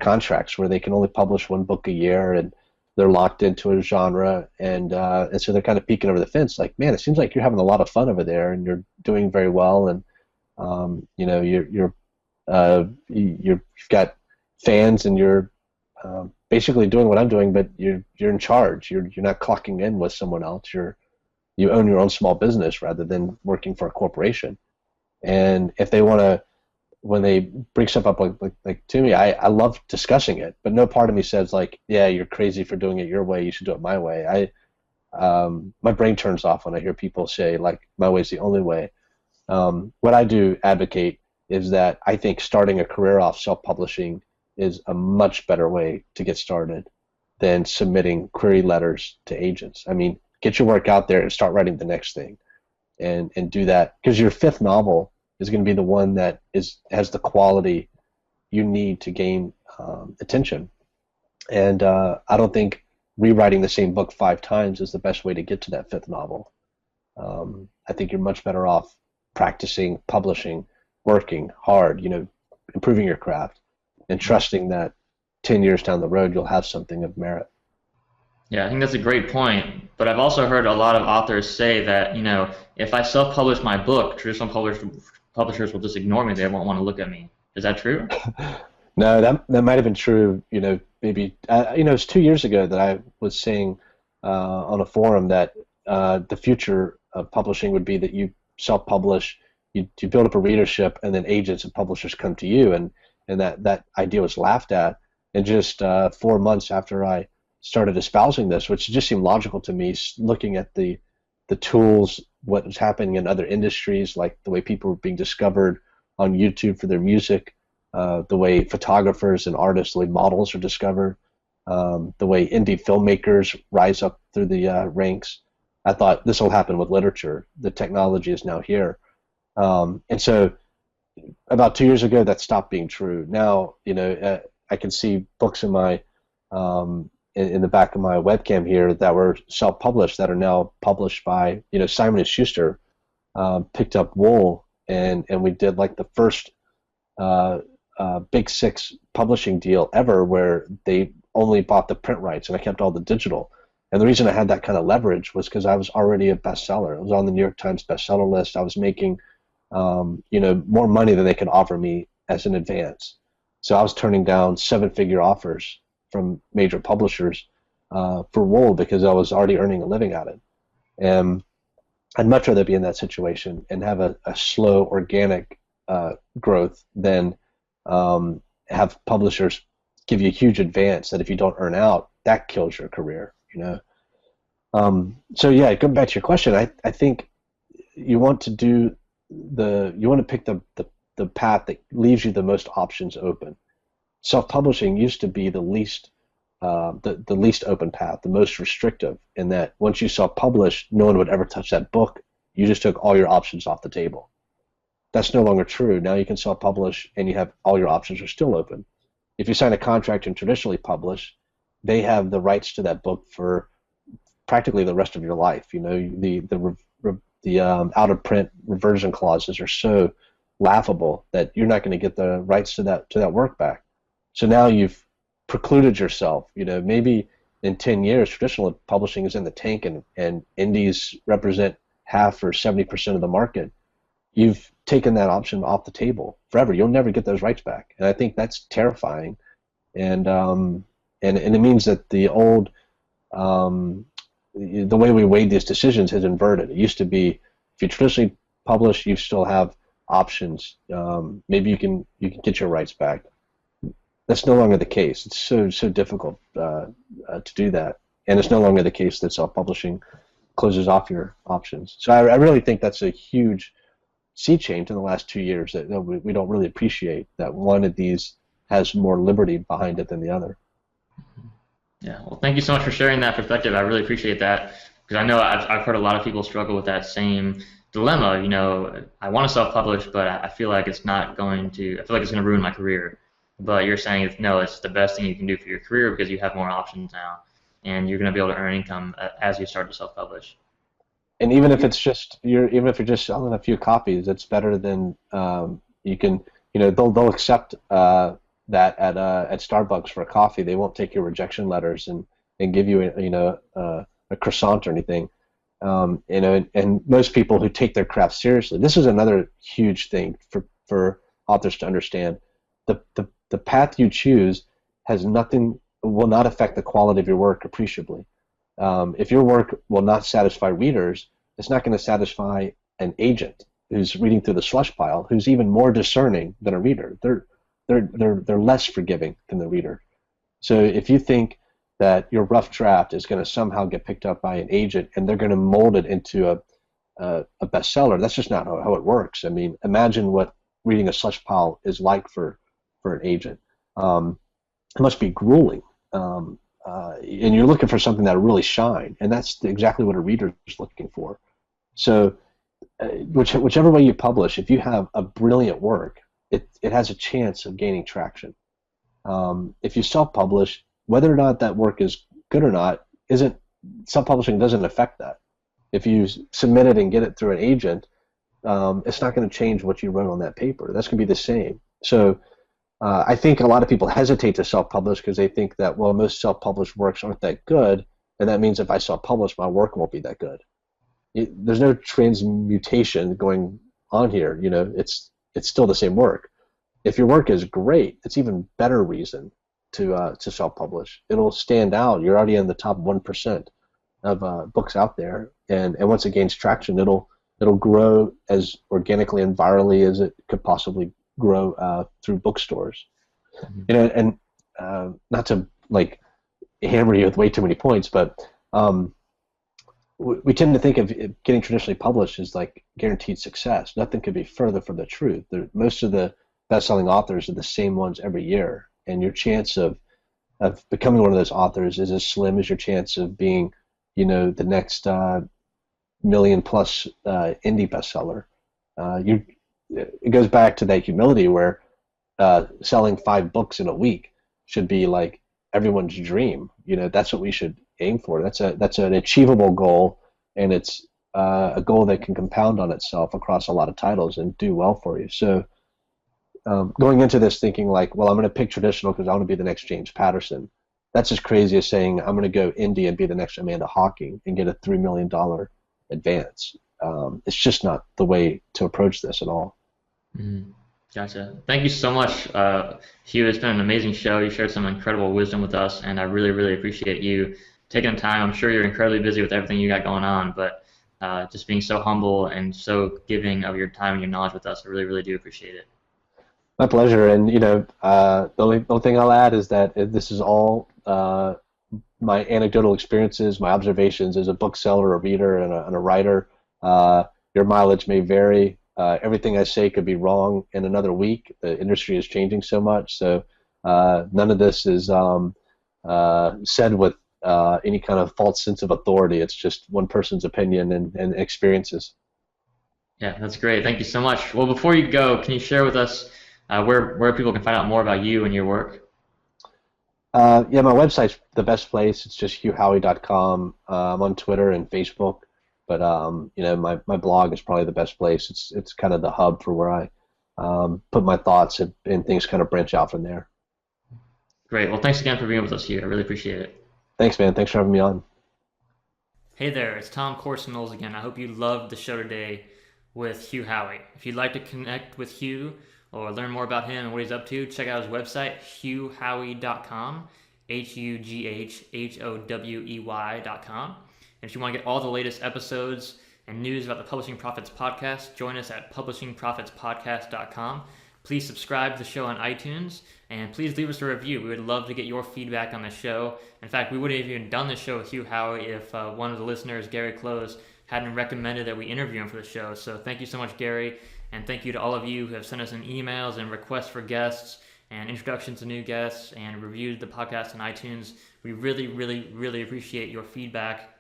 contracts, where they can only publish one book a year, and they're locked into a genre, and so they're kind of peeking over the fence, like, man, it seems like you're having a lot of fun over there, and you're doing very well, and you've got fans, and you're basically doing what I'm doing, but you're in charge. You're not clocking in with someone else. You own your own small business rather than working for a corporation. And if they want to, when they bring stuff up like to me, I love discussing it, but no part of me says, like, yeah, you're crazy for doing it your way, you should do it my way. My brain turns off when I hear people say, like, my way's the only way. What I do advocate is that I think starting a career off self-publishing is a much better way to get started than submitting query letters to agents. I mean, get your work out there and start writing the next thing, and do that, because your fifth novel is going to be the one that has the quality you need to gain attention. And I don't think rewriting the same book 5 times is the best way to get to that fifth novel. I think you're much better off practicing, publishing, working hard, improving your craft, and trusting that 10 years down the road you'll have something of merit. Yeah, I think that's a great point. But I've also heard a lot of authors say that, if I self-publish my book, traditional publishers will just ignore me. They won't want to look at me. Is that true? No, that might have been true. Maybe it's 2 years ago that I was saying on a forum that the future of publishing would be that you self-publish, you build up a readership, and then agents and publishers come to you, and that idea was laughed at. And just 4 months after I started espousing this, which just seemed logical to me, looking at the tools, what was happening in other industries, like the way people were being discovered on YouTube for their music, the way photographers and artists, the way models are discovered, the way indie filmmakers rise up through the ranks. I thought this will happen with literature. The technology is now here. And so about 2 years ago, that stopped being true. Now, I can see books in my in the back of my webcam here that were self-published that are now published by, Simon & Schuster picked up Wool, and we did like the first Big Six publishing deal ever, where they only bought the print rights and I kept all the digital. And the reason I had that kind of leverage was because I was already a bestseller. I was on the New York Times bestseller list. I was making more money than they could offer me as an advance. So I was turning down 7-figure offers from major publishers for Wool because I was already earning a living at it. And I'd much rather be in that situation and have a slow, organic growth than have publishers give you a huge advance that if you don't earn out, that kills your career. So yeah, going back to your question, I think you want to pick the the path that leaves you the most options open. Self-publishing used to be the least open path, the most restrictive, in that once you self-publish, no one would ever touch that book. You just took all your options off the table. That's no longer true. Now you can self-publish, and you have all your options are still open. If you sign a contract and traditionally publish, they have the rights to that book for practically the rest of your life. You know, the out of print reversion clauses are so laughable that you're not going to get the rights to that work back. So now you've precluded yourself. You know, maybe in 10 years, traditional publishing is in the tank, and indies represent half or 70% of the market. You've taken that option off the table forever. You'll never get those rights back, and I think that's terrifying. And it means that the old the way we weighed these decisions has inverted. It used to be if you traditionally publish, you still have options. Maybe you can get your rights back. That's no longer the case. It's so difficult to do that, and it's no longer the case that self-publishing closes off your options. So I really think that's a huge sea change in the last 2 years that we don't really appreciate, that one of these has more liberty behind it than the other. Yeah, well, thank you so much for sharing that perspective. I really appreciate that, because I know I've heard a lot of people struggle with that same dilemma. You know, I want to self-publish, but I feel like it's not going to. I feel like it's going to ruin my career. But you're saying no, it's the best thing you can do for your career because you have more options now, and you're going to be able to earn income as you start to self-publish. And even if you're just selling a few copies, it's better than you can. You know, they'll accept that at Starbucks for a coffee. They won't take your rejection letters and give you a croissant or anything. You know, and most people who take their craft seriously. This is another huge thing for authors to understand. The path you choose will not affect the quality of your work appreciably. If your work will not satisfy readers, it's not going to satisfy an agent who's reading through the slush pile, who's even more discerning than a reader. They're less forgiving than the reader. So if you think that your rough draft is going to somehow get picked up by an agent and they're going to mold it into a bestseller, that's just not how it works. I mean, imagine what reading a slush pile is like for an agent. It must be grueling. And you're looking for something that will really shine, and that's exactly what a reader is looking for. So whichever way you publish, if you have a brilliant work, it has a chance of gaining traction. If you self-publish, whether or not that work is good or not, self-publishing doesn't affect that. If you submit it and get it through an agent, it's not going to change what you wrote on that paper. That's going to be the same. So I think a lot of people hesitate to self-publish because they think that, well, most self-published works aren't that good, and that means if I self-publish, my work won't be that good. There's no transmutation going on here. You know, it's still the same work. If your work is great, it's even better reason to self-publish. It'll stand out. You're already in the top 1% of books out there, and once it gains traction, it'll grow as organically and virally as it could possibly grow through bookstores. Mm-hmm. You know, and not to like hammer you with way too many points, but we tend to think of getting traditionally published as like guaranteed success. Nothing could be further from the truth. Most of the best-selling authors are the same ones every year, and your chance of becoming one of those authors is as slim as your chance of being, you know, the next million-plus indie bestseller. It goes back to that humility where selling 5 books in a week should be like everyone's dream. You know, that's what we should aim for. That's an achievable goal, and it's a goal that can compound on itself across a lot of titles and do well for you. So going into this thinking like, well, I'm going to pick traditional because I want to be the next James Patterson, that's as crazy as saying I'm going to go indie and be the next Amanda Hawking and get a $3 million advance. It's just not the way to approach this at all. Mm-hmm. Gotcha. Thank you so much, Hugh. It's been an amazing show. You shared some incredible wisdom with us, and I really, really appreciate you taking the time. I'm sure you're incredibly busy with everything you got going on, but just being so humble and so giving of your time and your knowledge with us, I really, really do appreciate it. My pleasure. And, you know, the only thing I'll add is that this is all my anecdotal experiences, my observations as a bookseller, a reader, and a writer. Your mileage may vary. everything I say could be wrong in another week. The industry is changing so much, so none of this is said with any kind of false sense of authority. It's just one person's opinion and experiences. Yeah, that's great. Thank you so much. Well, before you go, can you share with us where people can find out more about you and your work? Yeah, my website's the best place. It's just hughhowey.com. I'm on Twitter and Facebook, but my blog is probably the best place. It's kind of the hub for where I put my thoughts, and things kind of branch out from there. Great. Well, thanks again for being with us here. I really appreciate it. Thanks, man. Thanks for having me on. Hey there, it's Tom Corson-Knowles again. I hope you loved the show today with Hugh Howey. If you'd like to connect with Hugh or learn more about him and what he's up to, check out his website, hughhowey.com, hughhowey.com. And if you want to get all the latest episodes and news about the Publishing Profits Podcast, join us at publishingprofitspodcast.com. Please subscribe to the show on iTunes, and please leave us a review. We would love to get your feedback on the show. In fact, we wouldn't have even done this show with Hugh Howey if one of the listeners, Gary Close, hadn't recommended that we interview him for the show. So thank you so much, Gary, and thank you to all of you who have sent us in emails and requests for guests and introductions to new guests and reviewed the podcast on iTunes. We really, really, really appreciate your feedback.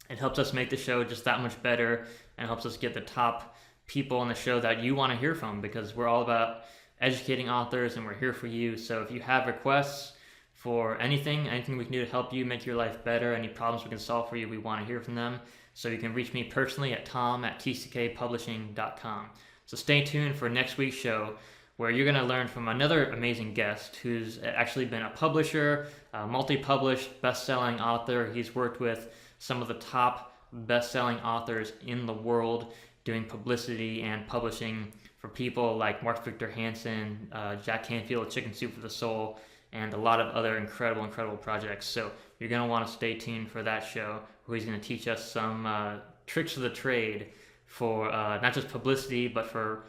It helps us make the show just that much better and helps us get the top people on the show that you want to hear from, because we're all about educating authors and we're here for you. So if you have requests for anything we can do to help you make your life better, any problems we can solve for you, we want to hear from them. So you can reach me personally at tom@tckpublishing.com. So stay tuned for next week's show, where you're going to learn from another amazing guest who's actually been a publisher, a multi-published, best-selling author. He's worked with some of the top best-selling authors in the world, doing publicity and publishing for people like Mark Victor Hansen, Jack Canfield, Chicken Soup for the Soul, and a lot of other incredible projects. So you're going to want to stay tuned for that show, where he's going to teach us some tricks of the trade for not just publicity, but for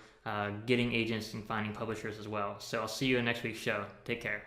getting agents and finding publishers as well. So I'll see you in next week's show. Take care.